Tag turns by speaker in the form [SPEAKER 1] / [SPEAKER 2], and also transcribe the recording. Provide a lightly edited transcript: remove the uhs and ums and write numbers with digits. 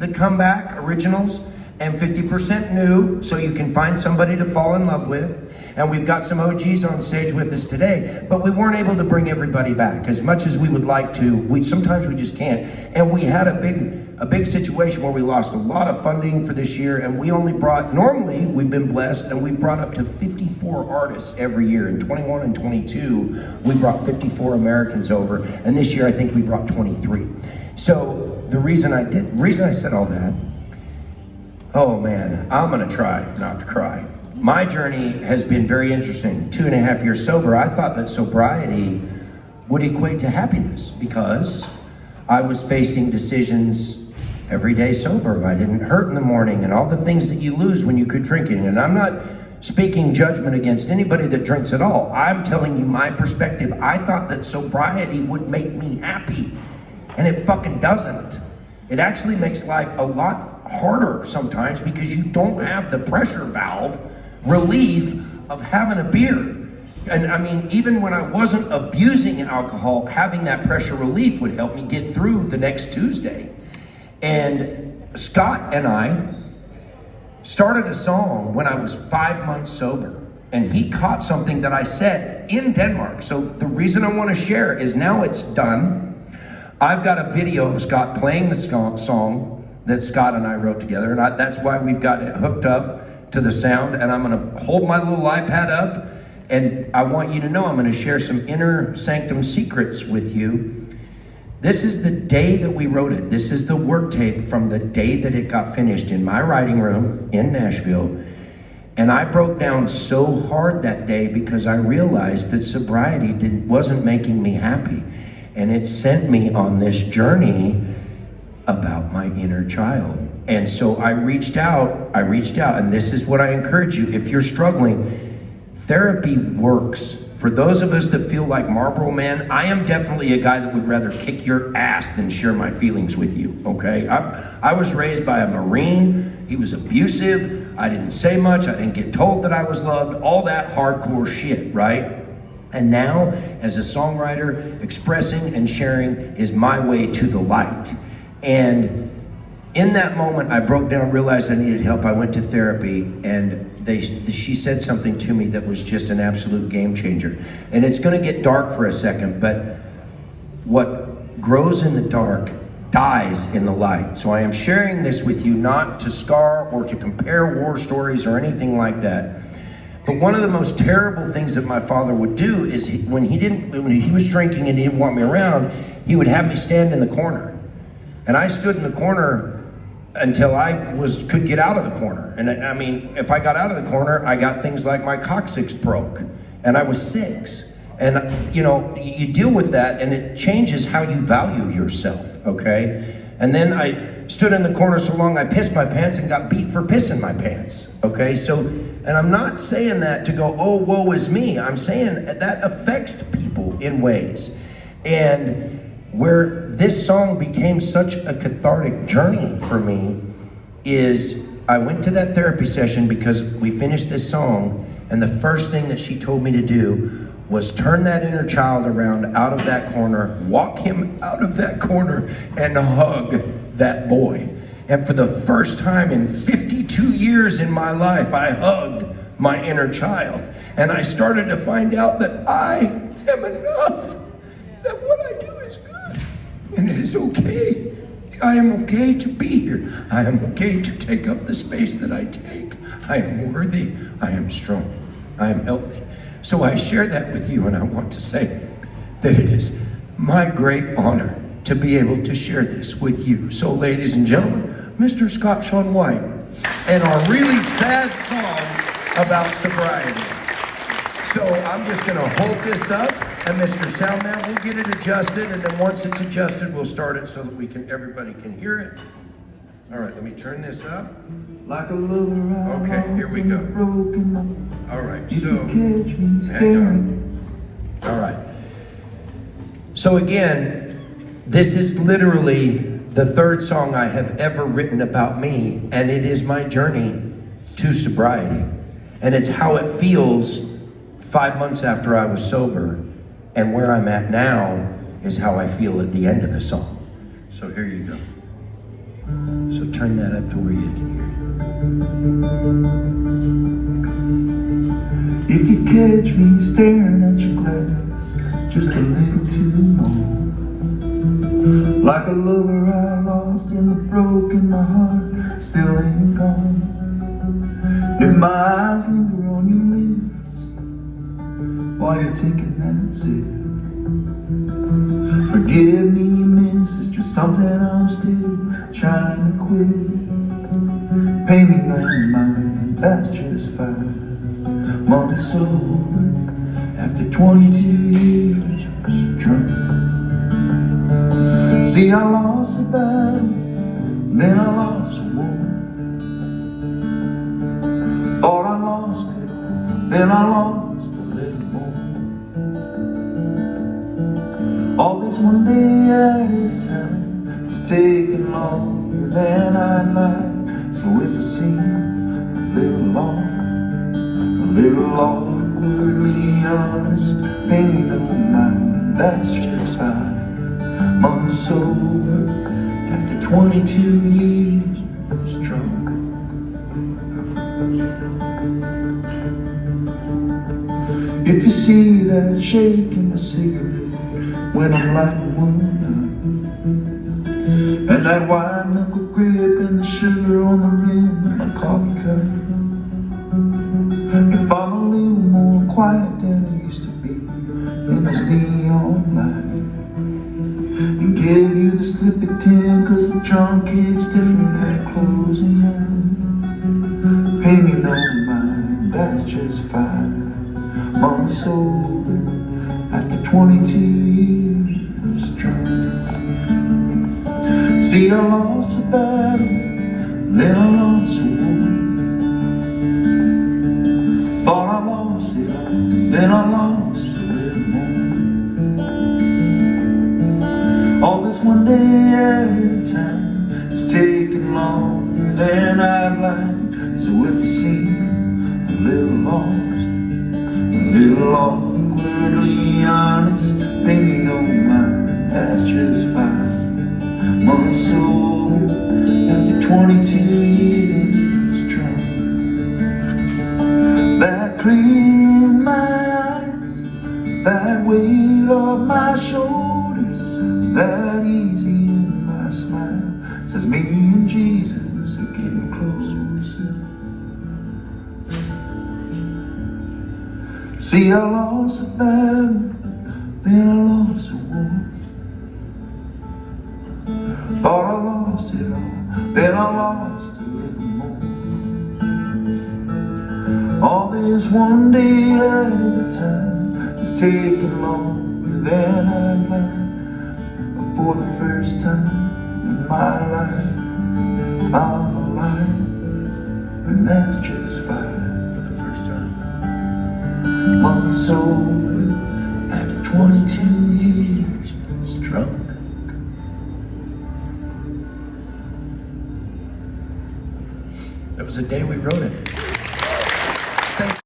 [SPEAKER 1] that come back, originals, and 50% new, so you can find somebody to fall in love with. And we've got some OGs on stage with us today, but we weren't able to bring everybody back as much as we would like to. Sometimes we just can't. And we had a big situation where we lost a lot of funding for this year, and we only brought, normally we've been blessed, and we've brought up to 54 artists every year. In 21 and 22, we brought 54 Americans over, and this year I think we brought 23. So the reason I said all that, oh man, I'm gonna try not to cry. My journey has been very interesting. 2.5 years sober. I thought that sobriety would equate to happiness because I was facing decisions every day sober. I didn't hurt in the morning and all the things that you lose when you quit drinking. And I'm not speaking judgment against anybody that drinks at all. I'm telling you my perspective. I thought that sobriety would make me happy, and it fucking doesn't. It actually makes life a lot harder sometimes because you don't have the pressure valve relief of having a beer. And I mean, even when I wasn't abusing alcohol, having that pressure relief would help me get through the next Tuesday. And Scott and I started a song when I was 5 months sober, and he caught something that I said in Denmark. So the reason I want to share is now it's done. I've got a video of Scott playing the song that Scott and I wrote together, and that's why we've got it hooked up to the sound. And I'm gonna hold my little iPad up, and I want you to know I'm gonna share some inner sanctum secrets with you. This is the day that we wrote it. This is the work tape from the day that it got finished in my writing room in Nashville. And I broke down so hard that day because I realized that sobriety wasn't making me happy. And it sent me on this journey about my inner child. And so I reached out, and this is what I encourage you. If you're struggling, therapy works. For those of us that feel like Marlboro Man, I am definitely a guy that would rather kick your ass than share my feelings with you, okay? I was raised by a Marine. He was abusive. I didn't say much. I didn't get told that I was loved. All that hardcore shit, right? And now, as a songwriter, expressing and sharing is my way to the light. And in that moment, I broke down, realized I needed help. I went to therapy, and she said something to me that was just an absolute game changer. And it's gonna get dark for a second, but what grows in the dark dies in the light. So I am sharing this with you not to scar or to compare war stories or anything like that. But one of the most terrible things that my father would do is when he was drinking and he didn't want me around, he would have me stand in the corner. And I stood in the corner until I could get out of the corner. And I mean, if I got out of the corner, I got things like my coccyx broke, and I was 6. And you know, you deal with that, and it changes how you value yourself, okay? And then I stood in the corner so long I pissed my pants and got beat for pissing my pants, okay? So, and I'm not saying that to go, oh, woe is me. I'm saying that affects people in ways. And where this song became such a cathartic journey for me is I went to that therapy session because we finished this song, and the first thing that she told me to do was turn that inner child around out of that corner, walk him out of that corner, and hug that boy. And for the first time in 52 years in my life, I hugged my inner child. And I started to find out that I am enough, that what I do is good, and it is okay. I am okay to be here. I am okay to take up the space that I take. I am worthy. I am strong. I am healthy. So I share that with you, and I want to say that it is my great honor to be able to share this with you. So ladies and gentlemen, Mr. Scott Sean White, and our really sad song about sobriety. So I'm just gonna hold this up, and Mr. Soundman will get it adjusted, and then once it's adjusted, we'll start it so that everybody can hear it. All right, let me turn this up.
[SPEAKER 2] Like a lover,
[SPEAKER 1] okay, here we go. All right, so hang on. All right. So again, this is literally the third song I have ever written about me, and it is my journey to sobriety. And it's how it feels 5 months after I was sober, and where I'm at now is how I feel at the end of the song. So here you go. So turn that up to where you can hear it.
[SPEAKER 2] If you catch me staring at your glass just a little too long, like a lover I lost in the broken, my heart still ain't gone. If my eyes linger on your lips while you're taking that sip, forgive me, miss, it's just something I'm still trying to quit. Pay me no mind, that's just 5 months sober after 22 years drunk. See, I lost a battle, then I lost a war. Thought I lost it, then I lost a little more. All this one day at a time is taking longer than I'd like. So if I seem a little off, a little awkwardly honest, pay me no mind, that's just 5 months sober after 22 years drunk. If you see that shake in my cigarette when I'm lighting one up, and that white knuckle grip and the sugar on the rim of my coffee cup, if I'm a little more quiet than I used to be in this neon light, and give you the slip at 10 cause the drunk kid's different at closing time, pay me no mind, that's just 5 months sober after 22 years drunk. See, I lost a battle, then I lost a war. Thought I lost it all, then I lost a little more. All this one day at a time is taking longer than I'd like. So if you seem a little lost, a little awkwardly honest, pay me no mind, that's just 5 months sober after 22 years drunk. That clear in my eyes, that weight off my shoulders, that easy in my smile says me and Jesus are getting closer. See, I lost a battle, then I lost a war. Thought I lost it all, then I lost a little more. All this one day at a time is taking longer than I'd like. But for the first time in my life, I'm alive, and that's just 5
[SPEAKER 1] For the first time.
[SPEAKER 2] months sober after 22 years drunk.
[SPEAKER 1] That was the day we wrote it.